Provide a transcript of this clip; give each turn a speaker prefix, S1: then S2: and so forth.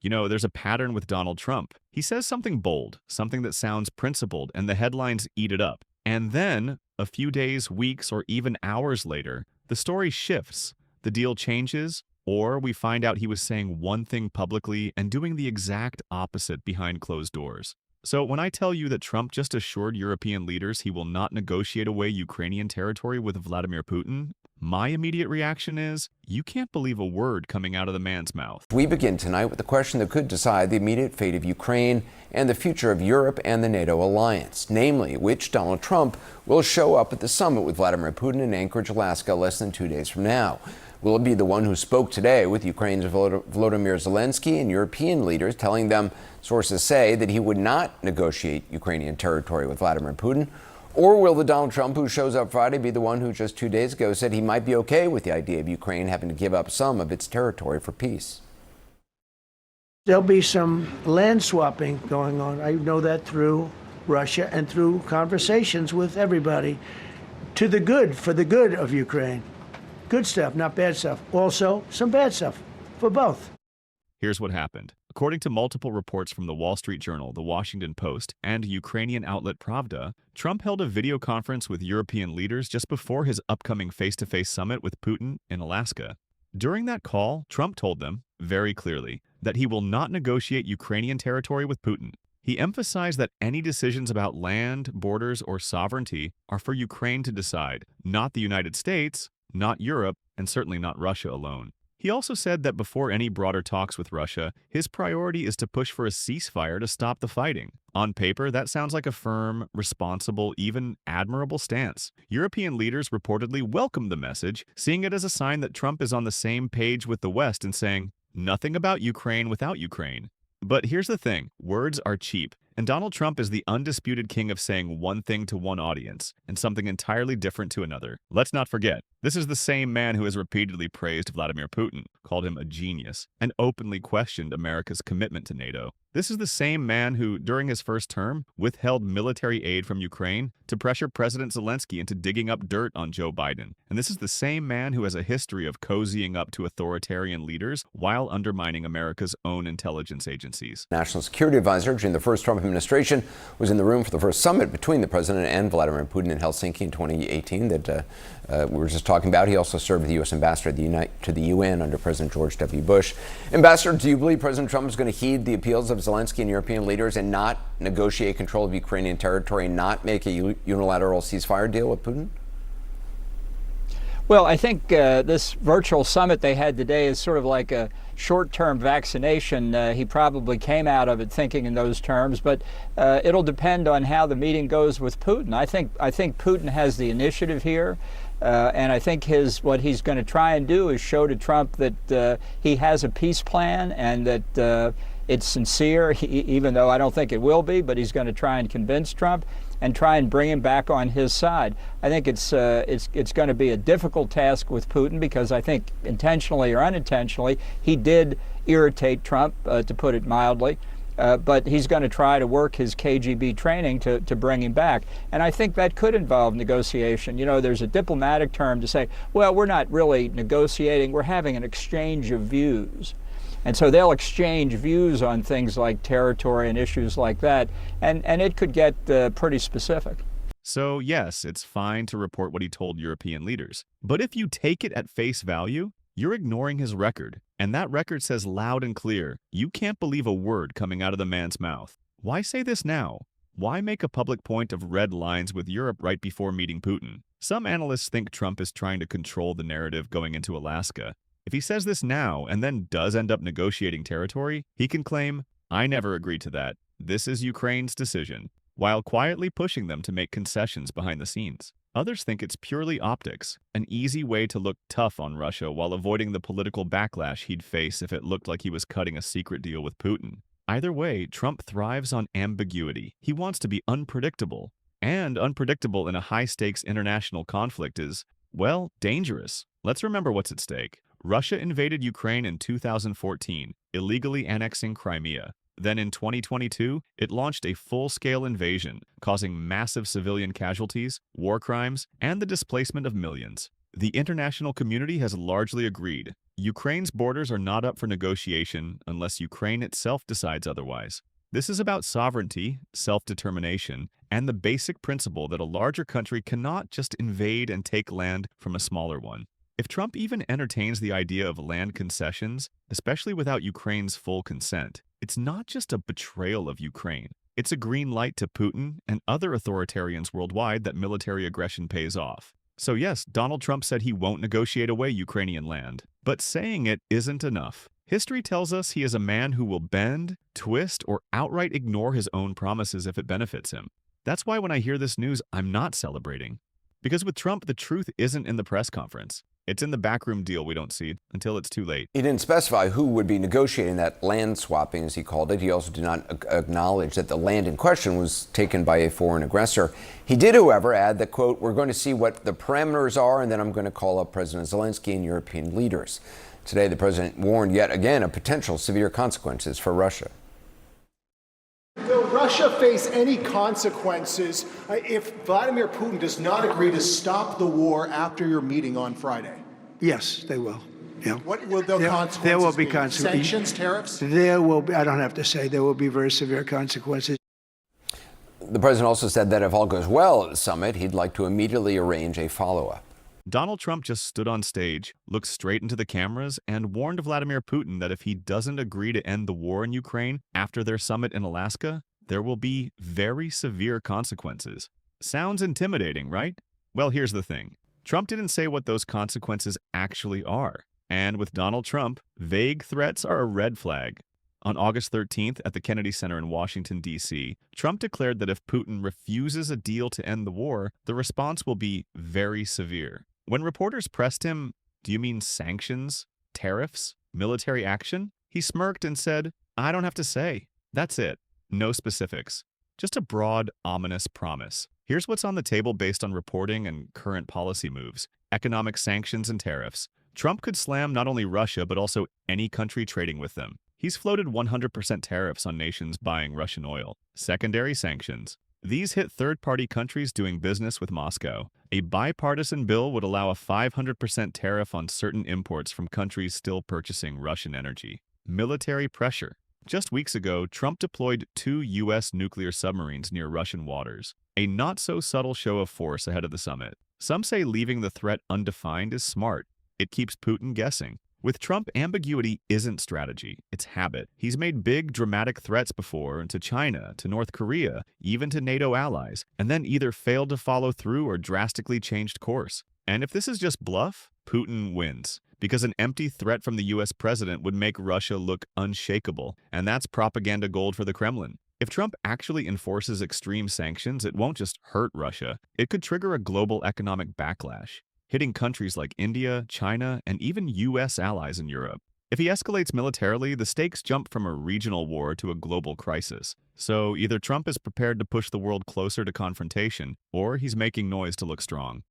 S1: You know, there's a pattern with Donald Trump. He says something bold, something that sounds principled, and the headlines eat it up. And then, a few days, weeks, or even hours later, the story shifts. The deal changes, or we find out he was saying one thing publicly and doing the exact opposite behind closed doors. So when I tell you that Trump just assured European leaders he will not negotiate away Ukrainian territory with Vladimir Putin, my immediate reaction is, you can't believe a word coming out of the man's mouth.
S2: We begin tonight with the question that could decide the immediate fate of Ukraine and the future of Europe and the NATO alliance, namely which Donald Trump will show up at the summit with Vladimir Putin in Anchorage, Alaska, less than 2 days from now. Will it be the one who spoke today with Ukraine's Vladimir Zelensky and European leaders, telling them, sources say, that he would not negotiate Ukrainian territory with Vladimir Putin? Or will the Donald Trump who shows up Friday be the one who just 2 days ago said he might be okay with the idea of Ukraine having to give up some of its territory for peace?
S3: There'll be some land swapping going on. I know that through Russia and through conversations with everybody, to the good, for the good of Ukraine. Good stuff, not bad stuff. Also, some bad stuff for both.
S1: Here's what happened. According to multiple reports from the Wall Street Journal, the Washington Post, and Ukrainian outlet Pravda, Trump held a video conference with European leaders just before his upcoming face-to-face summit with Putin in Alaska. During that call, Trump told them, very clearly, that he will not negotiate Ukrainian territory with Putin. He emphasized that any decisions about land, borders, or sovereignty are for Ukraine to decide, not the United States, not Europe, and certainly not Russia alone. He also said that before any broader talks with Russia, his priority is to push for a ceasefire to stop the fighting. On paper, that sounds like a firm, responsible, even admirable stance. European leaders reportedly welcomed the message, seeing it as a sign that Trump is on the same page with the West and saying, nothing about Ukraine without Ukraine. But here's the thing, words are cheap, and Donald Trump is the undisputed king of saying one thing to one audience and something entirely different to another. Let's not forget, this is the same man who has repeatedly praised Vladimir Putin, called him a genius, and openly questioned America's commitment to NATO. This is the same man who, during his first term, withheld military aid from Ukraine to pressure President Zelensky into digging up dirt on Joe Biden. And this is the same man who has a history of cozying up to authoritarian leaders while undermining America's own intelligence agencies.
S2: National Security Advisor during the first Trump administration was in the room for the first summit between the president and Vladimir Putin in Helsinki in 2018 that we were just talking about. He also served as the U.S. ambassador to the UN under President George W. Bush. Ambassador, do you believe President Trump is going to heed the appeals of Zelensky and European leaders and not negotiate control of Ukrainian territory and not make a unilateral ceasefire deal with Putin?
S4: Well, I think this virtual summit they had today is sort of like a short-term vaccination. He probably came out of it thinking in those terms, but it'll depend on how the meeting goes with Putin. I think Putin has the initiative here, and I think what he's going to try and do is show to Trump that he has a peace plan and that it's sincere, even though I don't think it will be, but he's going to try and convince Trump and try and bring him back on his side. I think it's going to be a difficult task with Putin because I think intentionally or unintentionally he did irritate Trump, to put it mildly. But he's going to try to work his KGB training to bring him back. And I think that could involve negotiation. You know, there's a diplomatic term to say, well, we're not really negotiating, we're having an exchange of views. And so they'll exchange views on things like territory and issues like that, and it could get pretty specific.
S1: So yes, it's fine to report what he told European leaders. But if you take it at face value, you're ignoring his record. And that record says loud and clear, you can't believe a word coming out of the man's mouth. Why say this now? Why make a public point of red lines with Europe right before meeting Putin? Some analysts think Trump is trying to control the narrative going into Alaska. If he says this now and then does end up negotiating territory, he can claim, I never agreed to that. This is Ukraine's decision, while quietly pushing them to make concessions behind the scenes. Others think it's purely optics, an easy way to look tough on Russia while avoiding the political backlash he'd face if it looked like he was cutting a secret deal with Putin. Either way, Trump thrives on ambiguity. He wants to be unpredictable. And unpredictable in a high-stakes international conflict is, well, dangerous. Let's remember what's at stake. Russia invaded Ukraine in 2014, illegally annexing Crimea. Then in 2022, it launched a full-scale invasion, causing massive civilian casualties, war crimes, and the displacement of millions. The international community has largely agreed. Ukraine's borders are not up for negotiation unless Ukraine itself decides otherwise. This is about sovereignty, self-determination, and the basic principle that a larger country cannot just invade and take land from a smaller one. If Trump even entertains the idea of land concessions, especially without Ukraine's full consent, it's not just a betrayal of Ukraine. It's a green light to Putin and other authoritarians worldwide that military aggression pays off. So yes, Donald Trump said he won't negotiate away Ukrainian land. But saying it isn't enough. History tells us he is a man who will bend, twist, or outright ignore his own promises if it benefits him. That's why when I hear this news, I'm not celebrating. Because with Trump, the truth isn't in the press conference. It's in the backroom deal we don't see until it's too late.
S2: He didn't specify who would be negotiating that land swapping, as he called it. He also did not acknowledge that the land in question was taken by a foreign aggressor. He did, however, add that, quote, "We're going to see what the parameters are, and then I'm going to call up President Zelensky and European leaders." Today, the president warned yet again of potential severe consequences for Russia.
S5: Will Russia face any consequences if Vladimir Putin does not agree to stop the war after your meeting on Friday?
S3: Yes, they will. Yeah.
S5: What will the consequences
S3: There will be
S5: be?
S3: consequences.
S5: Sanctions, tariffs?
S3: There will be, I don't have to say, there will be very severe consequences.
S2: The president also said that if all goes well at the summit, he'd like to immediately arrange a follow-up.
S1: Donald Trump just stood on stage, looked straight into the cameras, and warned Vladimir Putin that if he doesn't agree to end the war in Ukraine after their summit in Alaska, there will be very severe consequences. Sounds intimidating, right? Well, here's the thing. Trump didn't say what those consequences actually are. And with Donald Trump, vague threats are a red flag. On August 13th at the Kennedy Center in Washington, D.C., Trump declared that if Putin refuses a deal to end the war, the response will be very severe. When reporters pressed him, "Do you mean sanctions, tariffs, military action?" he smirked and said, "I don't have to say. That's it. No specifics. Just a broad, ominous promise. Here's what's on the table based on reporting and current policy moves. Economic sanctions and tariffs. Trump could slam not only Russia, but also any country trading with them. He's floated 100% tariffs on nations buying Russian oil. Secondary sanctions. These hit third-party countries doing business with Moscow. A bipartisan bill would allow a 500% tariff on certain imports from countries still purchasing Russian energy. Military pressure. Just weeks ago, Trump deployed 2 U.S. nuclear submarines near Russian waters. A not-so-subtle show of force ahead of the summit. Some say leaving the threat undefined is smart. It keeps Putin guessing. With Trump, ambiguity isn't strategy, it's habit. He's made big, dramatic threats before to China, to North Korea, even to NATO allies, and then either failed to follow through or drastically changed course. And if this is just bluff, Putin wins. Because an empty threat from the U.S. president would make Russia look unshakable, and that's propaganda gold for the Kremlin. If Trump actually enforces extreme sanctions, it won't just hurt Russia. It could trigger a global economic backlash, hitting countries like India, China, and even U.S. allies in Europe. If he escalates militarily, the stakes jump from a regional war to a global crisis. So either Trump is prepared to push the world closer to confrontation, or he's making noise to look strong.